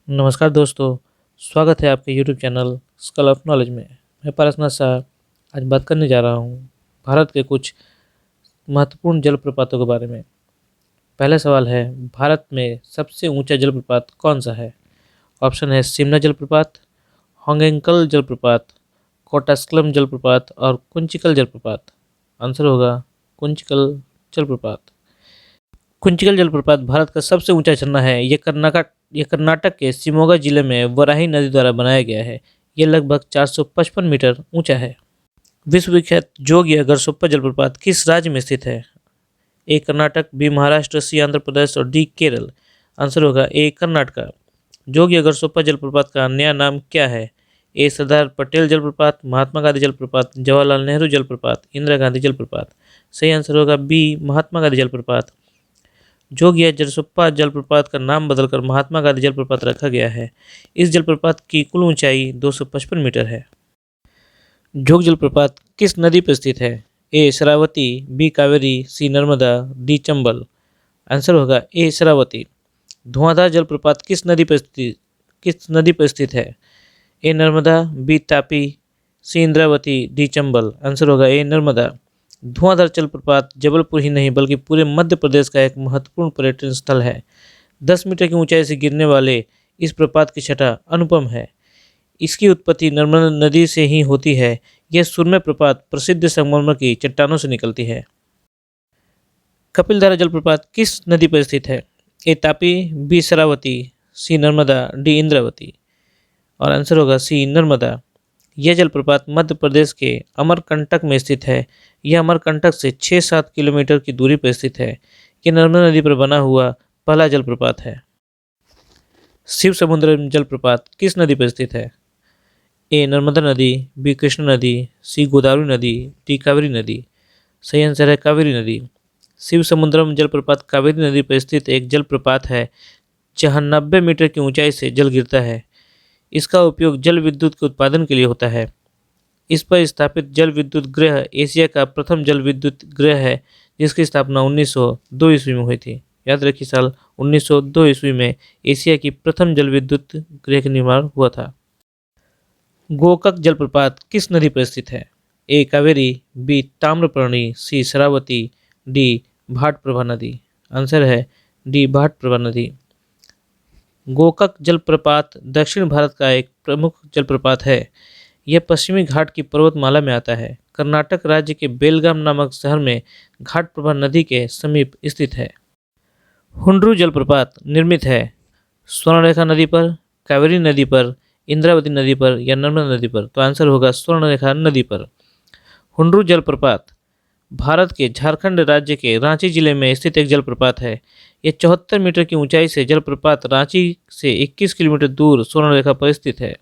नमस्कार दोस्तों, स्वागत है आपके YouTube channel skull of knowledge में। मैं पारसनाथ शाह आज बात करने जा रहा हूँ भारत के कुछ महत्वपूर्ण जलप्रपातों के बारे में। पहला सवाल है, भारत में सबसे ऊंचा जलप्रपात कौन सा है? ऑप्शन है सिमना जलप्रपात, होंगेंकल जलप्रपात, कोटास्कलम जलप्रपात और कुंचिकल जलप्रपात। आंसर होगा कुंचिकल जलप्रपात। कुंचिकल जलप्रपात भारत का सबसे ऊंचा झरना है। यह कर्नाटक के शिमोगा जिले में वराही नदी द्वारा बनाया गया है। यह लगभग 455 मीटर ऊंचा है। विश्व विख्यात जोगिया गरसोप्पा जलप्रपात किस राज्य में स्थित है? ए कर्नाटक, बी महाराष्ट्र, सी आंध्र प्रदेश और डी केरल। आंसर होगा ए कर्नाटका। जोगिया गरसोप्पा जलप्रपात का नया नाम क्या है? ए सरदार पटेल जलप्रपात, महात्मा गांधी जलप्रपात, जवाहरलाल नेहरू जलप्रपात, इंदिरा गांधी जलप्रपात। सही आंसर होगा बी महात्मा गांधी जलप्रपात। जोगिया गरसोप्पा जलप्रपात का नाम बदलकर महात्मा गांधी जलप्रपात रखा गया है। इस जलप्रपात की कुल ऊंचाई 255 मीटर है। जोग जलप्रपात किस नदी पर स्थित है? ए शरावती, बी कावेरी, सी नर्मदा, डी चंबल। आंसर होगा ए शरावती। धुआंधार जलप्रपात किस नदी पर स्थित है? ए नर्मदा, बी तापी, सी इंद्रावती, डी चंबल। आंसर होगा ए नर्मदा। धुआंधार जलप्रपात जबलपुर ही नहीं बल्कि पूरे मध्य प्रदेश का एक महत्वपूर्ण पर्यटन स्थल है। 10 मीटर की ऊंचाई से गिरने वाले इस प्रपात की छटा अनुपम है। इसकी उत्पत्ति नर्मदा नदी से ही होती है। यह सुरम्य प्रपात प्रसिद्ध संगमरमर की चट्टानों से निकलती है। कपिलधारा जलप्रपात किस नदी पर स्थित है? ए तापी, बी शरावती, सी नर्मदा, डी इंद्रावती। और आंसर होगा सी नर्मदा। यह जलप्रपात मध्य प्रदेश के अमरकंटक में स्थित है। यह अमरकंटक से 6-7 किलोमीटर की दूरी पर स्थित है। यह नर्मदा नदी पर बना हुआ पहला जलप्रपात है। शिव समुद्र जलप्रपात किस नदी पर स्थित है? ए नर्मदा नदी, बी कृष्ण नदी, सी गोदावरी नदी, डी कावेरी नदी। सही आंसर है कावेरी नदी। शिव समुद्रम जलप्रपात कावेरी नदी पर स्थित एक जलप्रपात है जहां 90 मीटर की ऊंचाई से जल गिरता है। इसका उपयोग जल विद्युत के उत्पादन के लिए होता है। इस पर स्थापित जल विद्युत गृह एशिया का प्रथम जल विद्युत गृह है, जिसकी स्थापना 1902 ईस्वी में हुई थी। याद रखिए, साल 1902 ईस्वी में एशिया की प्रथम जल विद्युत गृह का निर्माण हुआ था। गोकक जलप्रपात किस नदी पर स्थित है? ए कावेरी, बी ताम्रपर्णी, सी शरावती, डी भाटप्रभा नदी। आंसर है डी भाटप्रभा नदी। गोकक जलप्रपात दक्षिण भारत का एक प्रमुख जलप्रपात है। यह पश्चिमी घाट की पर्वतमाला में आता है। कर्नाटक राज्य के बेलगाम नामक शहर में घाटप्रभा नदी के समीप स्थित है। हुंड्रू जलप्रपात निर्मित है स्वर्णरेखा नदी पर, कावेरी नदी पर, इंद्रावती नदी पर या नर्मदा नदी पर। तो आंसर होगा स्वर्णरेखा नदी पर। हुंड्रू जलप्रपात भारत के झारखंड राज्य के रांची जिले में स्थित एक जलप्रपात है। यह 74 मीटर की ऊंचाई से जलप्रपात रांची से 21 किलोमीटर दूर स्वर्णरेखा पर स्थित है।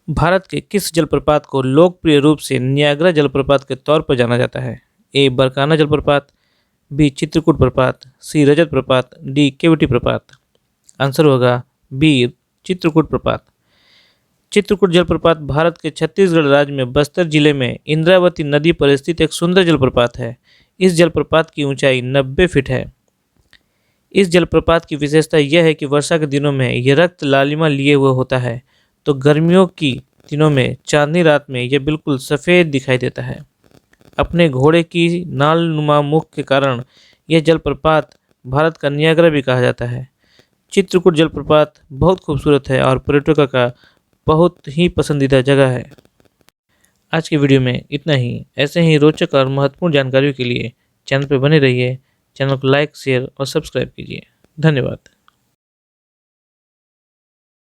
भारत के किस जलप्रपात को लोकप्रिय रूप से नियाग्रा जलप्रपात के तौर पर जाना जाता है? ए बरकाना जलप्रपात, बी चित्रकूट प्रपात, सी रजत प्रपात, डी केवटी प्रपात। आंसर होगा बी चित्रकूट प्रपात। चित्रकूट जलप्रपात भारत के छत्तीसगढ़ राज्य में बस्तर जिले में इंद्रावती नदी पर स्थित एक सुंदर जलप्रपात है। इस जलप्रपात की ऊंचाई 90 फीट है। इस जलप्रपात की विशेषता यह है कि वर्षा के दिनों में यह रक्त लालिमा लिए हुए होता है, तो गर्मियों की दिनों में चांदनी रात में यह बिल्कुल सफ़ेद दिखाई देता है। अपने घोड़े की नालनुमा मुख के कारण यह जलप्रपात भारत का नियाग्रा भी कहा जाता है। चित्रकूट जलप्रपात बहुत खूबसूरत है और पर्यटकों का बहुत ही पसंदीदा जगह है। आज की वीडियो में इतना ही। ऐसे ही रोचक और महत्वपूर्ण जानकारियों के लिए चैनल पर बने रहिए। चैनल को लाइक, शेयर और सब्सक्राइब कीजिए। धन्यवाद।